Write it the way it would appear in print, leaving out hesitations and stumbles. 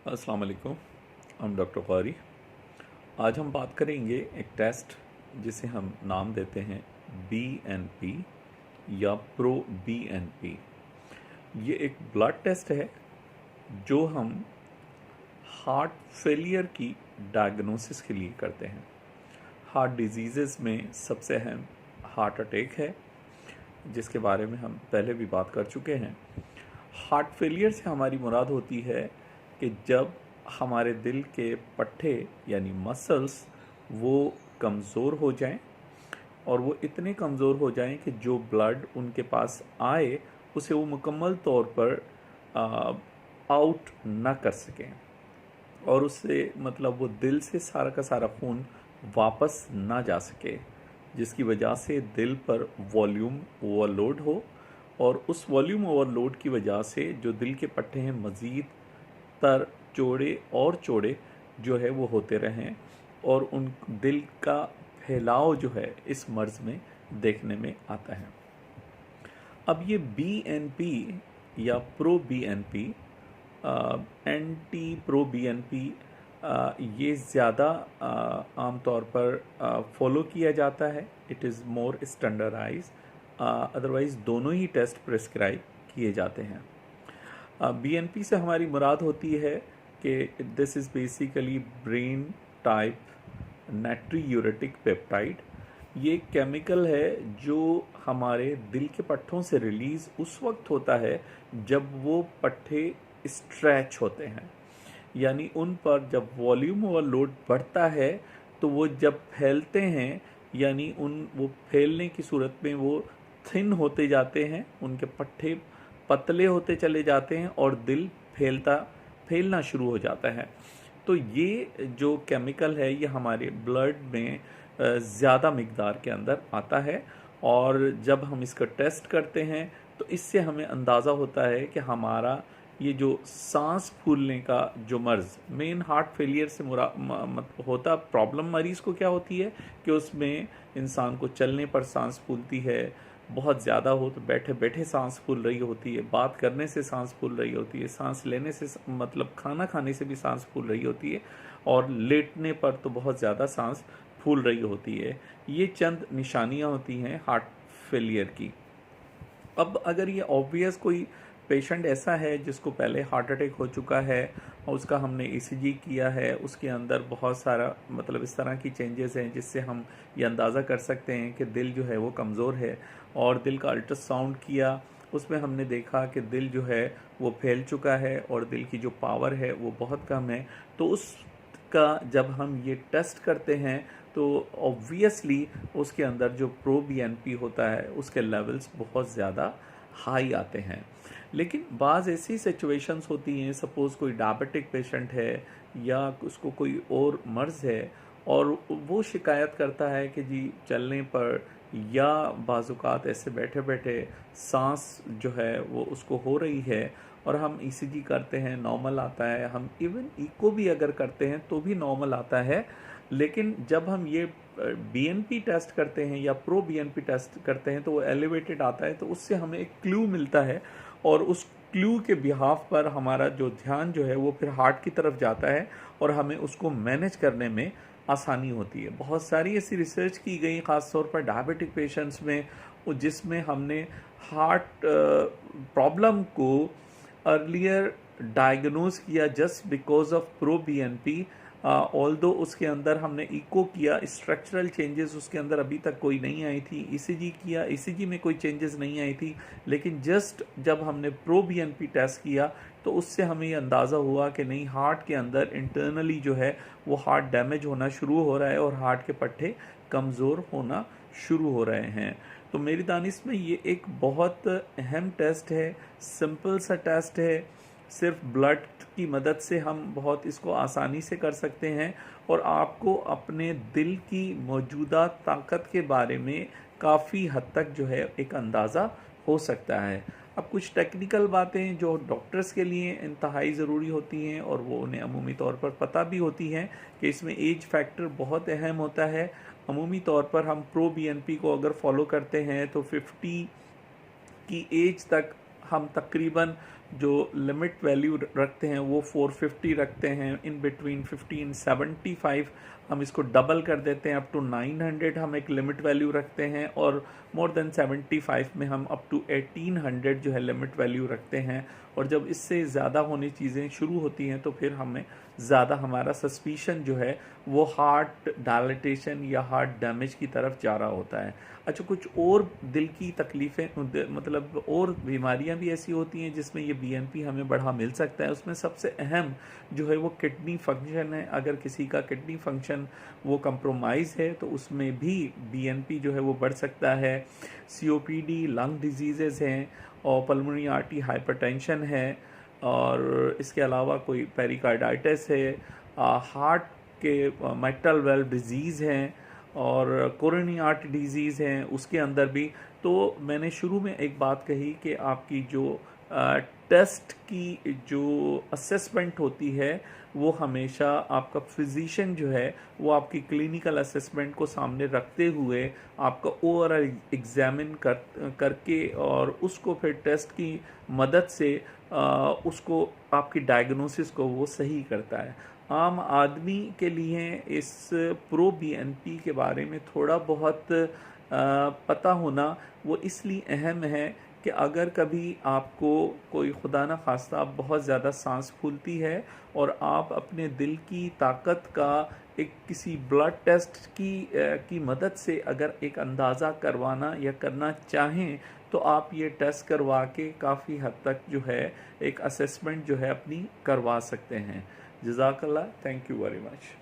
अस्सलाम वालेकुम। हम डॉक्टर क़ारी। आज हम बात करेंगे एक टेस्ट जिसे हम नाम देते हैं BNP या प्रो BNP। ये एक ब्लड टेस्ट है जो हम हार्ट फेलियर की डायग्नोसिस के लिए करते हैं। हार्ट डिजीज़ में सबसे अहम हार्ट अटैक है, जिसके बारे में हम पहले भी बात कर चुके हैं। हार्ट फेलियर से हमारी मुराद होती है कि जब हमारे दिल के पट्टे यानी मसल्स वो कमज़ोर हो जाएं, और वो इतने कमज़ोर हो जाएं कि जो ब्लड उनके पास आए उसे वो मुकम्मल तौर पर आउट ना कर सकें, और उससे मतलब वो दिल से सारा का सारा खून वापस ना जा सके, जिसकी वजह से दिल पर वॉल्यूम ओवरलोड हो, और उस वॉल्यूम ओवरलोड की वजह से जो दिल के पट्टे हैं मज़ीद तर चौड़े और चौड़े जो है वो होते रहें, और उन दिल का फैलाव जो है इस मर्ज़ में देखने में आता है। अब ये BNP या pro BNP, anti pro BNP, ये ज़्यादा आम तौर पर फॉलो किया जाता है। It is more standardize, otherwise दोनों ही टेस्ट प्रिस्क्राइब किए जाते हैं। BNP से हमारी मुराद होती है कि this is basically brain type natriuretic peptide. ये केमिकल है जो हमारे दिल के पट्टों से रिलीज़ उस वक्त होता है जब वो पट्टे स्ट्रेच होते हैं, यानी उन पर जब वॉल्यूम ओवरलोड बढ़ता है तो वो जब फैलते हैं, यानी वो फैलने की सूरत में वो थिन होते जाते हैं, उनके पट्टे पतले होते चले जाते हैं और दिल फैलना शुरू हो जाता है। तो ये जो केमिकल है ये हमारे ब्लड में ज़्यादा मिकदार के अंदर आता है, और जब हम इसका टेस्ट करते हैं तो इससे हमें अंदाज़ा होता है कि हमारा ये जो सांस फूलने का जो मर्ज़ मेन हार्ट फेलियर से होता, प्रॉब्लम मरीज़ को क्या होती है कि उसमें इंसान को चलने पर सांस फूलती है, बहुत ज़्यादा हो तो बैठे बैठे सांस फूल रही होती है, बात करने से सांस फूल रही होती है, सांस लेने से मतलब खाना खाने से भी सांस फूल रही होती है, और लेटने पर तो बहुत ज़्यादा सांस फूल रही होती है। ये चंद निशानियां होती हैं हार्ट फेलियर की। अब अगर ये ऑब्वियस कोई पेशेंट ऐसा है जिसको पहले हार्ट अटैक हो चुका है और उसका हमने ECG किया है, उसके अंदर बहुत सारा मतलब इस तरह की चेंजेस हैं जिससे हम ये अंदाज़ा कर सकते हैं कि दिल जो है वो कमज़ोर है, और दिल का अल्ट्रासाउंड किया, उसमें हमने देखा कि दिल जो है वो फैल चुका है और दिल की जो पावर है वो बहुत कम है, तो उसका जब हम ये टेस्ट करते हैं तो ऑब्वियसली उसके अंदर जो प्रो BNP होता है उसके लेवल्स बहुत ज़्यादा हाई आते हैं। लेकिन बाज़ ऐसी सिचुएशंस होती हैं, सपोज़ कोई डायबिटिक पेशेंट है या उसको कोई और मर्ज़ है और वो शिकायत करता है कि जी चलने पर या बाज़ुकात ऐसे बैठे बैठे सांस जो है वो उसको हो रही है, और हम ECG करते हैं नॉर्मल आता है, हम इवन इको भी अगर करते हैं तो भी नॉर्मल आता है, लेकिन जब हम ये BNP टेस्ट करते हैं या प्रो BNP टेस्ट करते हैं तो वो एलिवेटेड आता है, तो उससे हमें एक क्लू मिलता है, और उस क्लू के बिहाफ पर हमारा जो ध्यान जो है वो फिर हार्ट की तरफ जाता है और हमें उसको मैनेज करने में आसानी होती है। बहुत सारी ऐसी रिसर्च की गई ख़ास तौर पर डायबिटिक पेशेंट्स में, जिसमें हमने हार्ट प्रॉब्लम को अर्लियर डायग्नोज किया just because of pro BNP। Although उसके अंदर हमने इको किया, स्ट्रक्चरल चेंजेस उसके अंदर अभी तक कोई नहीं आई थी, ECG किया, ECG में कोई चेंजेस नहीं आई थी, लेकिन जस्ट जब हमने प्रो BNP टेस्ट किया तो उससे हमें ये अंदाज़ा हुआ कि नहीं, हार्ट के अंदर इंटरनली जो है वो हार्ट डैमेज होना शुरू हो रहा है और हार्ट के पट्टे कमज़ोर होना शुरू हो रहे हैं। तो मेरी दानिश में ये एक बहुत अहम टेस्ट है, सिंपल सा टेस्ट है, सिर्फ ब्लड की मदद से हम बहुत इसको आसानी से कर सकते हैं, और आपको अपने दिल की मौजूदा ताकत के बारे में काफ़ी हद तक जो है एक अंदाज़ा हो सकता है। अब कुछ टेक्निकल बातें जो डॉक्टर्स के लिए इंतहाई ज़रूरी होती हैं और वो उन्हें अमूमी तौर पर पता भी होती हैं कि इसमें एज फैक्टर बहुत अहम होता है। अमूमी तौर पर हम प्रो BNP को अगर फॉलो करते हैं तो 50 की एज तक हम तकरीबन जो लिमिट वैल्यू रखते हैं वो 450 रखते हैं, इन बिटवीन 15 75 हम इसको डबल कर देते हैं, अप टू 900 हम एक लिमिट वैल्यू रखते हैं, और मोर देन 75 में हम अप टू 1800 जो है लिमिट वैल्यू रखते हैं। और जब इससे ज़्यादा होने चीज़ें शुरू होती हैं तो फिर हमें ज़्यादा हमारा सस्पिशन जो है वो हार्ट डायलिटेशन या हार्ट डैमेज की तरफ जा रहा होता है। अच्छा, कुछ और दिल की तकलीफ़ें मतलब और बीमारियां भी ऐसी होती हैं जिसमें ये बीएनपी हमें बढ़ा मिल सकता है। उसमें सबसे अहम जो है वो किडनी फंक्शन है। अगर किसी का किडनी फंक्शन वो कंप्रोमाइज़ है तो उसमें भी बीएनपी जो है वो बढ़ सकता है। सीओपीडी, लंग डिजीज़ेज़ हैं, और पल्मोनरी आर्टरी हाइपरटेंशन है, और इसके अलावा कोई पेरिकार्डाइटिस है, हार्ट के माइट्रल वेल्व डिजीज़ हैं, और कोरोनरी आर्टरी डिजीज़ हैं उसके अंदर भी। तो मैंने शुरू में एक बात कही कि आपकी जो टेस्ट की जो असेसमेंट होती है वो हमेशा आपका फिजिशियन जो है वो आपकी क्लिनिकल असेसमेंट को सामने रखते हुए आपका ओवरऑल एग्जामिन करके और उसको फिर टेस्ट की मदद से उसको आपकी डायग्नोसिस को वो सही करता है। आम आदमी के लिए इस प्रो बीएनपी के बारे में थोड़ा बहुत पता होना वो इसलिए अहम है कि अगर कभी आपको कोई खुदा न खास्ता बहुत ज़्यादा सांस फूलती है और आप अपने दिल की ताकत का एक किसी ब्लड टेस्ट की मदद से अगर एक अंदाज़ा करवाना या करना चाहें तो आप ये टेस्ट करवा के काफ़ी हद तक जो है एक असेसमेंट जो है अपनी करवा सकते हैं। जज़ाकल्लाह, थैंक यू वेरी मच।